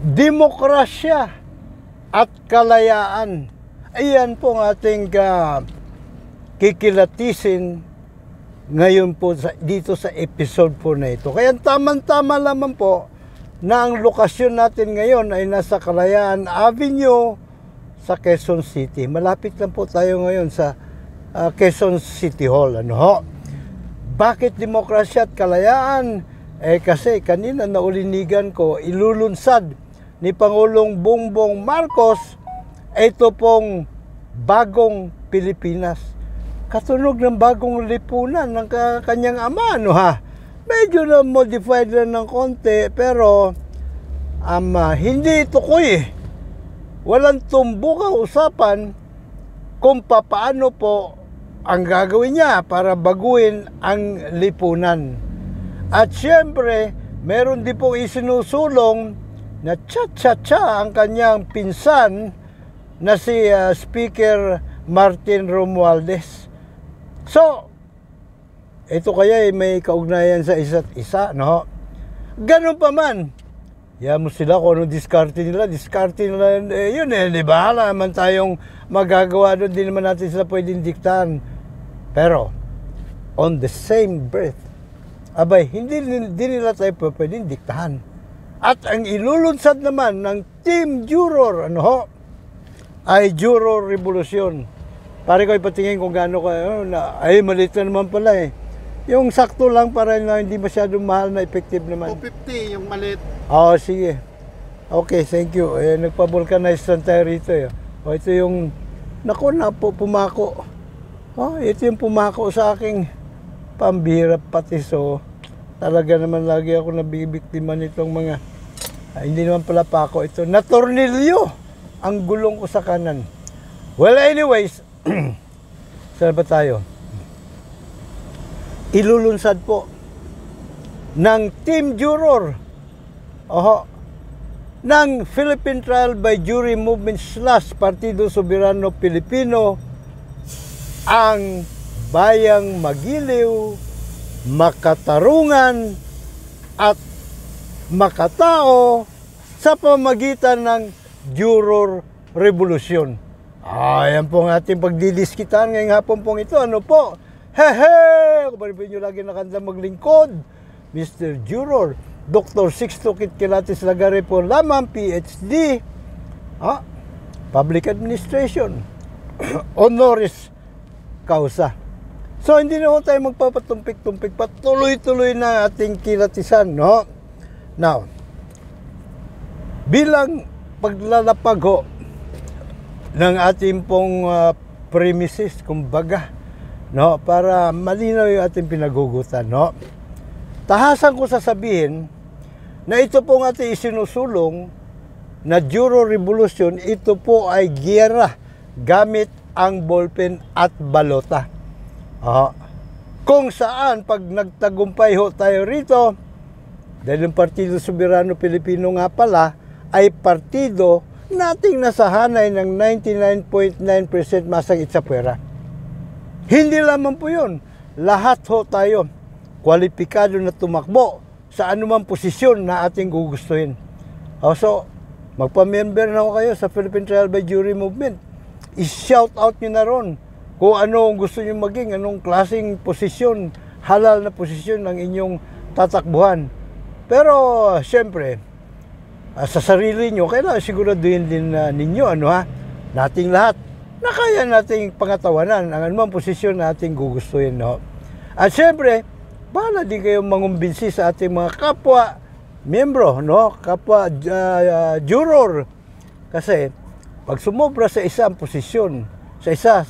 demokrasya at kalayaan. Ayan po ang ating kikilatisin ngayon po dito sa episode po na ito. Kaya tamang-tama lamang po na ang lokasyon natin ngayon ay nasa Kalayaan Avenue sa Quezon City. Malapit lang po tayo ngayon sa Quezon City Hall. Ano ho? Bakit demokrasya at kalayaan? Kasi kanina naulinigan ko, ilulunsad ni Pangulong Bongbong Marcos ito pong bagong Pilipinas. Katunog ng bagong lipunan ng kanyang ama, no ha? Medyo na modified lang ng konti, pero hindi tukoy eh. Walang tumbok ang usapan kung paano po ang gagawin niya para baguhin ang lipunan. At siyempre, meron din pong isinusulong na cha-cha-cha ang kanyang pinsan na si Speaker Martin Romualdez. So, ito kaya may kaugnayan sa isa't isa, no? Ganun pa man, mo sila kung anong diskarte nila, yun di ba? Hala naman tayong magagawa doon, di naman natin sila pwedeng diktahan. Pero, on the same breath, hindi nila tayo pwedeng diktahan. At ang ilulunsad naman ng Team Juror, ay Juror Revolution. Pare ko ipatingin kung gaano maliit na naman pala eh. Yung sakto lang para na hindi masyadong mahal na effective naman. 250 yung maliit. Oo, sige. Okay, thank you. Nagpa-vulcanize lang tayo rito. Ito yung, pumako. Ito yung pumako sa aking pambihirap pati. So, talaga naman lagi ako nabibiktima nitong mga, hindi naman pala pako ito, natornilyo ang gulong ko sa kanan. Well, anyways, saan ba tayo? Ilulunsad po ng Team Juror ng Philippine Trial by Jury Movement / Partido Soberano Pilipino ang bayang magiliw, makatarungan at makatao sa pamagitan ng Juror Revolution. Yan po ang ating pagdidiskitan ngayong hapon pong ito. Ano po? Hehe! Kung paripin nyo lagi nakanda maglingkod, Mr. Juror, Dr. Sixto Kitkilatis Lagare po lamang, PhD, Public Administration, Honoris Causa. So, hindi na tayo magpapatumpik-tumpik, patuloy-tuloy na ating kilatisan, no? Now, bilang paglalapag ng ating pong premises, kumbaga, no, para malinaw yung ating pinagugutan, no? Tahasan ko sasabihin na ito pong ating isinusulong na Juror Revolution, ito po ay giyera gamit ang ballpen at balota. Kung saan, pag nagtagumpay tayo rito, dahil yung Partido Soberano Pilipino nga pala, ay partido nating nasahanay ng 99.9% masang itsapwera. Hindi lamang po yun. Lahat tayo kwalipikado na tumakbo sa anumang posisyon na ating gugustuhin. So, magpa-member na kayo sa Philippine Trial by Jury Movement. I-shout out nyo na ron kung ano gusto nyo maging, anong klaseng posisyon, halal na posisyon ng inyong tatakbuhan. Pero, syempre, sa sarili nyo, kailangan siguraduhin din ninyo, nating lahat, na kaya nating pangatawanan ang anumang posisyon na ating gugustuhin, no? At syempre, bahala din kayong mangumbinsi sa ating mga kapwa miyembro, no? Kapwa juror. Kasi, pag sumobra sa isang posisyon, sa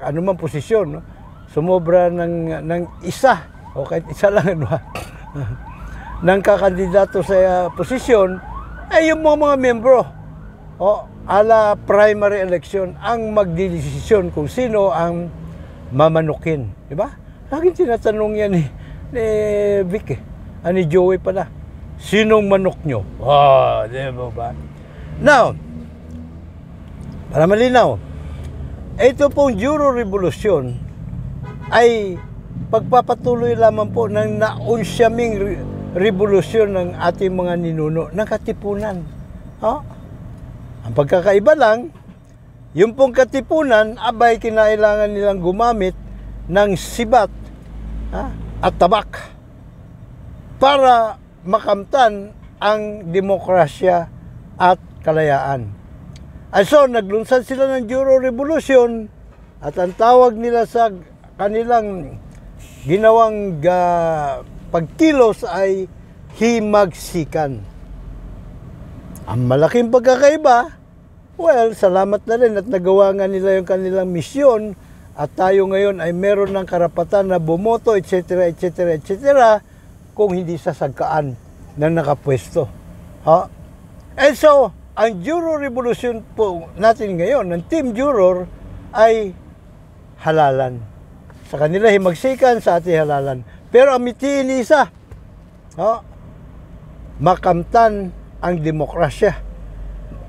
anumang posisyon, no? Sumobra ng isa, o kahit isa lang, ng kakandidato sa posisyon, yung mga miyembro, ala primary election, ang magdidesisyon kung sino ang mamanukin. Diba? Laging tinatanong yan ni Vic, ni Joey pala. Sinong manok nyo? Diba ba? Now, para malinaw, ito pong Juror Revolution ay pagpapatuloy lamang po ng naunsyaming revolusyon ng ating mga ninuno ng Katipunan. Oh. Ang pagkakaiba lang, yung pong katipunan, abay kinailangan nilang gumamit ng sibat at tabak para makamtan ang demokrasya at kalayaan. At so, naglunsad sila ng Juro Revolution at ang tawag nila sa kanilang ginawang pagkilos ay himagsikan. Ang malaking pagkakaiba, well, salamat na rin at nagawa nga nila yung kanilang misyon at tayo ngayon ay meron ng karapatan na bumoto, etc., etc., etc., kung hindi sasagkaan ng nakapwesto. And so, ang Juro Revolution po natin ngayon, ng Team Juror, ay halalan. Sa kanila himagsikan, sa ating halalan. Pero ang mitiin isa, makamtan ang demokrasya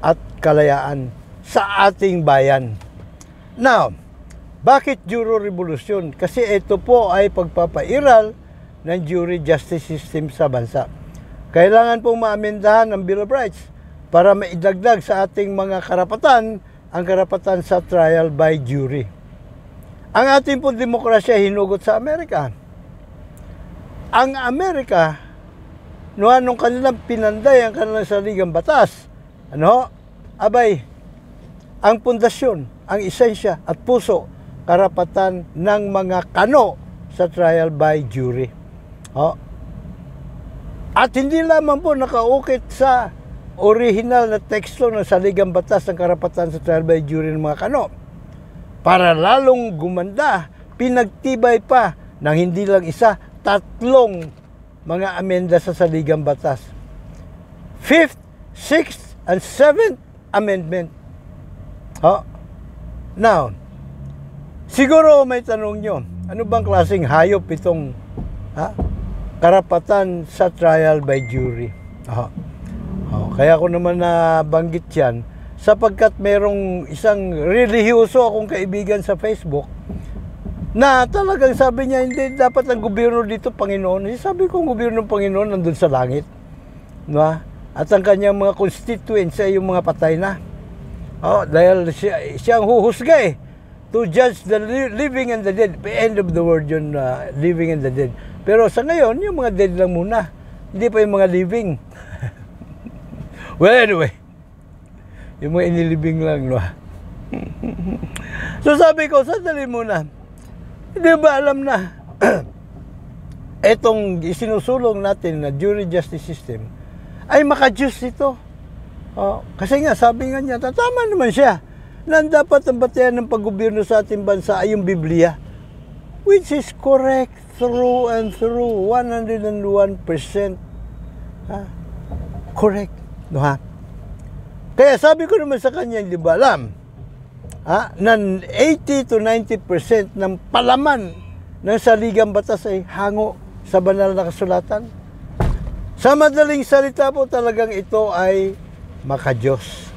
at kalayaan sa ating bayan. Now, bakit Juro Revolution? Kasi ito po ay pagpapairal ng jury justice system sa bansa. Kailangan pong maamendahan ang Bill of Rights para maidagdag sa ating mga karapatan ang karapatan sa trial by jury. Ang ating pong demokrasya hinugot sa Amerika. Ang Amerika, nung kanilang pinanday ang kanilang saligang batas, abay, ang pundasyon, ang esensya at puso, karapatan ng mga kano sa trial by jury. At hindi lamang po nakaukit sa original na teksto ng saligang batas ng karapatan sa trial by jury ng mga kano. Para lalong gumanda, pinagtibay pa ng hindi lang isa, 3 mga amenda sa saligang batas. 5th, 6th, and 7th amendment. Now, siguro may tanong nyo, ano bang klaseng hayop itong karapatan sa trial by jury? Kaya ko naman nabanggit yan sapagkat merong isang relihiyoso akong kaibigan sa Facebook na talagang sabi niya, hindi dapat ang gobyerno dito Panginoon. Sabi ko, ang gobyerno ng Panginoon nandun sa langit. At ang kanyang mga constituents ay yung mga patay na. Dahil siya ang huhusga to judge the living and the dead. The end of the word yun, living and the dead. Pero sa ngayon, yung mga dead lang muna. Hindi pa yung mga living. Well, anyway, yung mga inilibing lang, So sabi ko, sandali muna. Hindi ba alam na etong isinusulong natin na jury justice system ay maka-juice ito? Kasi nga, sabi nga niya, tama naman siya na dapat ang batayan ng paggobyerno sa ating bansa ay yung Biblia, which is correct through and through, 101%. Correct. Kaya sabi ko naman sa kanya, hindi ba alam, na 80 to 90% ng palaman ng saligang batas ay hango sa banal na kasulatan. Sa madaling salita po, talagang ito ay maka-Diyos,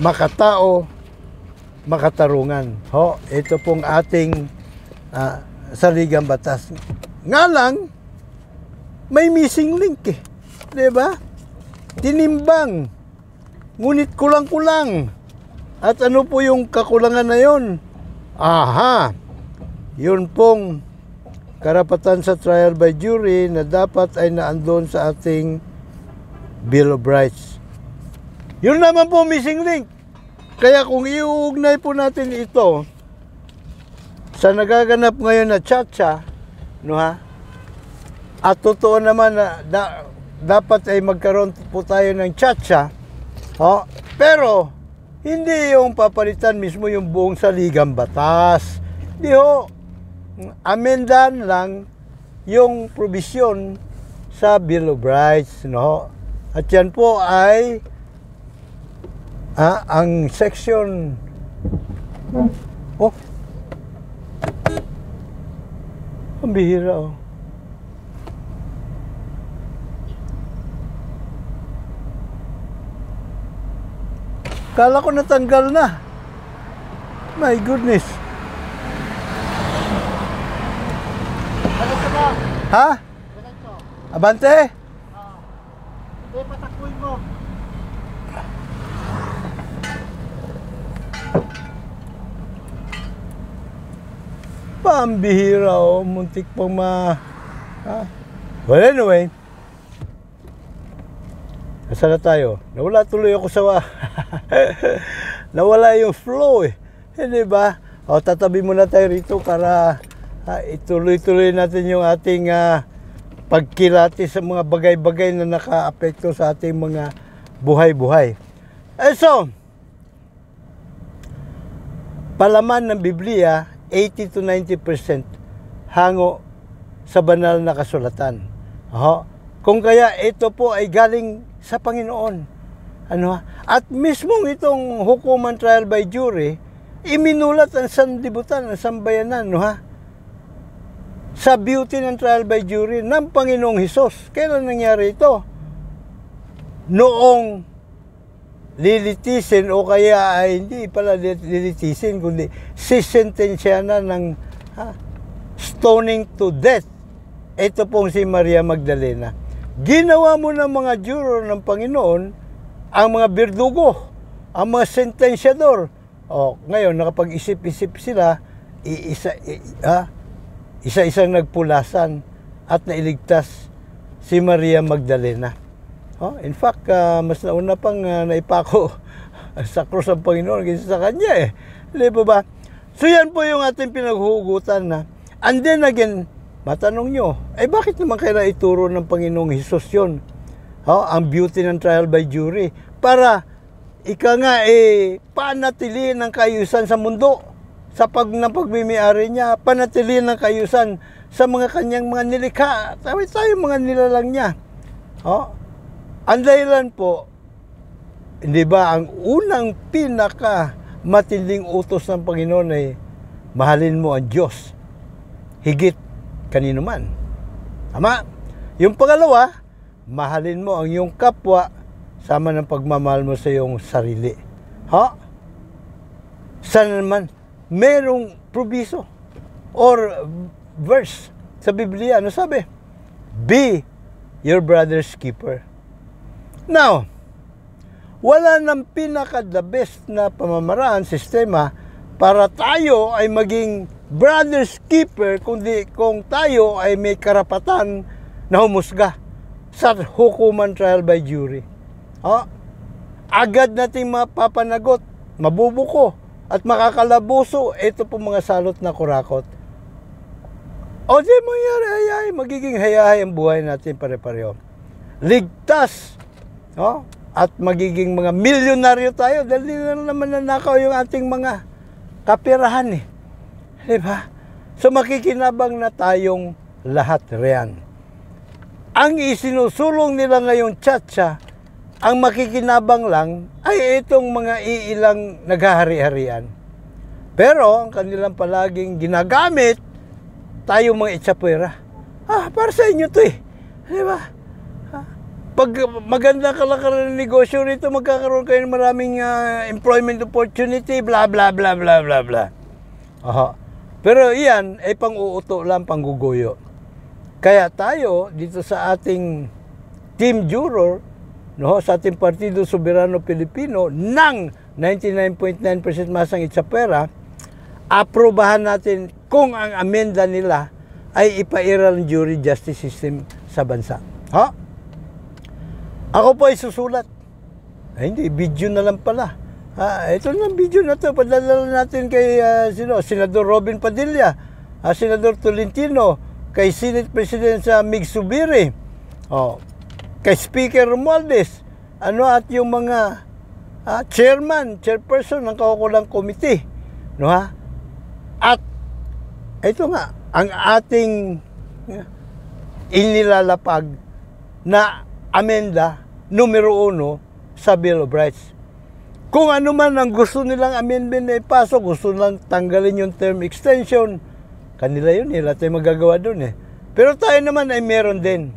makatao, makatarungan. Ito pong ating saligang batas. Nga lang, may missing link diba? Tinimbang, ngunit kulang-kulang. At ano po yung kakulangan na yun? Yun pong karapatan sa trial by jury na dapat ay naandun sa ating Bill of Rights. Yun naman po missing link. Kaya kung iuugnay po natin ito sa nagaganap ngayon na tsa-tsa, at totoo naman na dapat ay magkaroon po tayo ng tsa-tsa, pero hindi yung papalitan mismo yung buong saligang batas. Hindi amendahan lang yung provision sa Bill of Rights, At yan po ay ang section ang bihira Kala ko natanggal na. My goodness. Ha? Abante? Patakbuhin mo. Pambihira, oh. Muntik pang Well, anyway. Nasaan na tayo? Nawala tuloy ako sa nawala yung flow eh. Hindi ba? O, tatabi muna tayo rito para ituloy-tuloy natin yung ating pagkilati sa mga bagay-bagay na naka-apekto sa ating mga buhay-buhay. So, palaman ng Biblia, 80 to 90% hango sa banal na kasulatan. Kung kaya ito po ay galing sa Panginoon. At mismong itong hukuman trial by jury, iminulat ang sanlibutan, ang sambayanan, sa beauty ng trial by jury ng Panginoong Hesus. Kailan nangyari ito? Noong lilitisin o kaya ay hindi pala lilitisin kundi sisentensya na ng stoning to death. Ito pong si Maria Magdalena. Ginawa mo ng mga juror ng Panginoon ang mga berdugo, ang mga sentensyador. Ngayon nakapag-isip-isip sila, isa-isang nagpulasan at nailigtas si Maria Magdalena. In fact, mas nauna pang naipako sa krus ng Panginoon kaysa sa kanya eh. Hindi po ba? So yan po yung ating pinaghuhugutan na. And then again, matanong nyo, bakit naman kailangan ituro ng Panginoong Hesus yun? Ang beauty ng trial by jury. Para panatilihin ang kaayusan sa mundo. Sa pagmimiyari niya, panatilihin ang kaayusan sa mga kanyang mga nilikha. Tayo mga nilalang niya. Ang dahilan po, hindi ba, ang unang matinding utos ng Panginoon ay mahalin mo ang Diyos higit kanino man. Tama? Yung pangalawa, mahalin mo ang iyong kapwa sama ng pagmamahal mo sa iyong sarili. Saan naman merong proviso or verse sa Biblia, ano sabi? Be your brother's keeper. Now, wala nang pinaka-the best na pamamaraan, sistema, para tayo ay maging brother's keeper kundi kung tayo ay may karapatan na humusga sa hukuman trial by jury. Agad nating mapapanagot, mabubuko, at makakalabuso, ito po mga salot na kurakot. Di mangyari, magiging hayahay ang buhay natin pare-pareho. Ligtas, at magiging mga milyonaryo tayo dahil lang naman nanakaw yung ating mga kapirahan eh. Diba? So makikinabang na tayong lahat riyan. Ang isinusulong nila ngayong tiyatsa, ang makikinabang lang ay itong mga iilang naghahari-harian. Pero ang kanilang palaging ginagamit, tayo mga itsapwera. Para sa inyo to eh. Diba? Pag maganda kalakaran ng negosyo rito, magkakaroon kayo ng maraming employment opportunity, bla bla bla bla bla bla. Pero iyan ay pang-uuto lang, pangguguyo. Kaya tayo dito sa ating team juror, sa ating Partido Soberano Pilipino ng 99.9% masang itsapwera, aprobahan natin kung ang amenda nila ay ipairal ng jury justice system sa bansa. Ako po ay susulat. Hindi, video na lang pala. Ito na video na to. Padala natin kay Senador Robin Padilla, Senador Tolentino, kay Senate President Mig Zubiri, kay Speaker Romualdez, at yung mga chairperson ng kaukulang committee. At ito nga, ang ating inilalapag na amenda numero 1 sa Bill of Rights. Kung ano man ang gusto nilang amendment na ipasok, gusto nilang tanggalin yung term extension, kanila yun, nila tayo magagawa dun eh. Pero tayo naman ay meron din.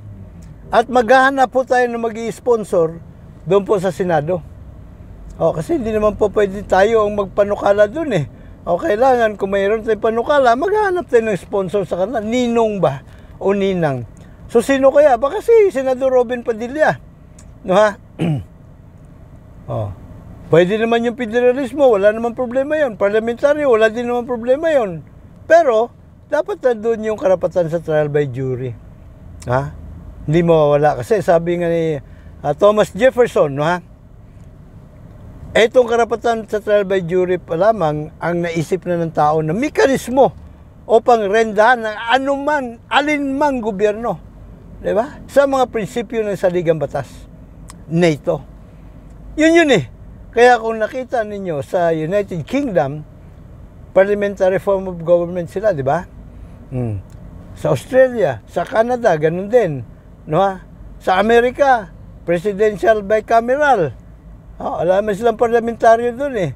At maghahanap po tayo na mag-i-sponsor doon po sa Senado. Kasi hindi naman po pwede tayo ang magpanukala dun eh. Kailangan kung mayroon tayong panukala, maghahanap tayo ng sponsor sa kanila. Ninong ba? O ninang? So sino kaya? Baka si Senador Robin Padilla. Pwede naman yung federalismo, wala naman problema yon. Parlamentaryo, wala din naman problema yon. Pero, dapat nandun yung karapatan sa trial by jury. Ha? Hindi mawawala. Kasi sabi nga ni Thomas Jefferson, no, ha? Etong karapatan sa trial by jury pa lamang ang naisip na ng tao na mekanismo upang rendahan ng anuman, alinmang gobyerno. Diba? Sa mga prinsipyo ng saligang batas. NATO. Yun eh. Kaya kung nakita ninyo sa United Kingdom, parliamentary form of government sila, di ba? Sa Australia, sa Canada, ganun din. No, ha? Sa Amerika, presidential bicameral. Alam mo silang parlamentaryo doon eh.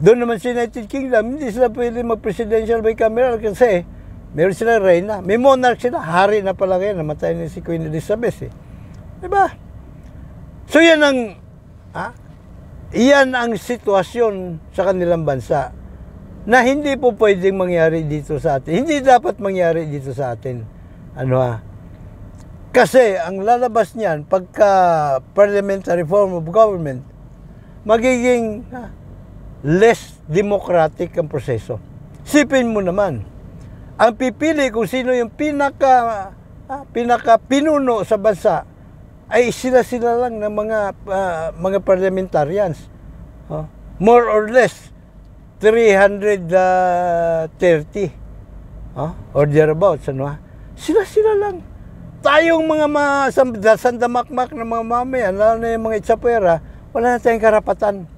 Doon naman sa United Kingdom, hindi sila pwede mag-presidential bicameral kasi meron sila reyna. May monarch sila, hari na pala ngayon, namatay na si Queen Elizabeth eh. Diba? So yan ang sitwasyon sa kanilang bansa na hindi po pwedeng mangyari dito sa atin. Hindi dapat mangyari dito sa atin. Kasi ang lalabas niyan, pagka parliamentary form of government, magiging less democratic ang proseso. Sipin mo naman, ang pipili kung sino yung pinaka pinuno sa bansa ay sila lang ng mga parliamentarians. More or less 330 or thereabouts, sila lang. Tayong mga sandamakmak na mga mamayan, lalo na yung mga itsapwera, wala na tayong karapatan.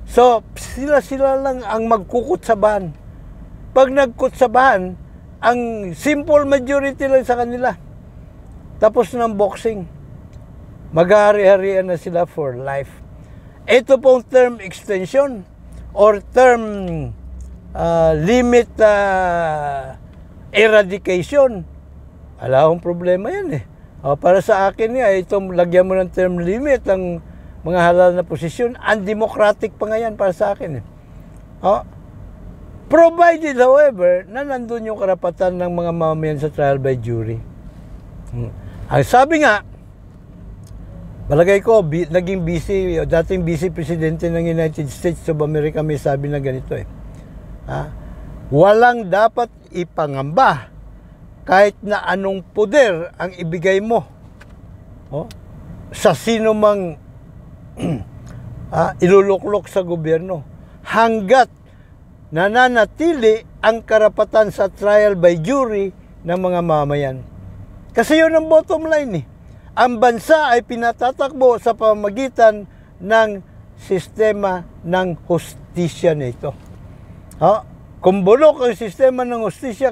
So, sila lang ang magkukutsabahan. Pag nagkutsabahan, ang simple majority lang sa kanila. Tapos ng boxing. Maghahari-harian na sila for life. Ito pong term extension or term limit eradication. Wala akong problema yan eh. Para sa akin itong lagyan mo ng term limit ang mga halal na posisyon, undemocratic pa nga yan para sa akin eh. Provided however, na nandun yung karapatan ng mga mamamayan sa trial by jury. Ang sabi nga, balagay ko, dating vice presidente ng United States of America may sabi na ganito eh. Walang dapat ipangamba kahit na anong poder ang ibigay mo sa sino mang iluluklok sa gobyerno hanggat nananatili ang karapatan sa trial by jury ng mga mamayan. Kasi yun ang bottom line eh. Ang bansa ay pinatatakbo sa pamamagitan ng sistema ng hustisya nito. Kung bulok ang sistema ng hustisya,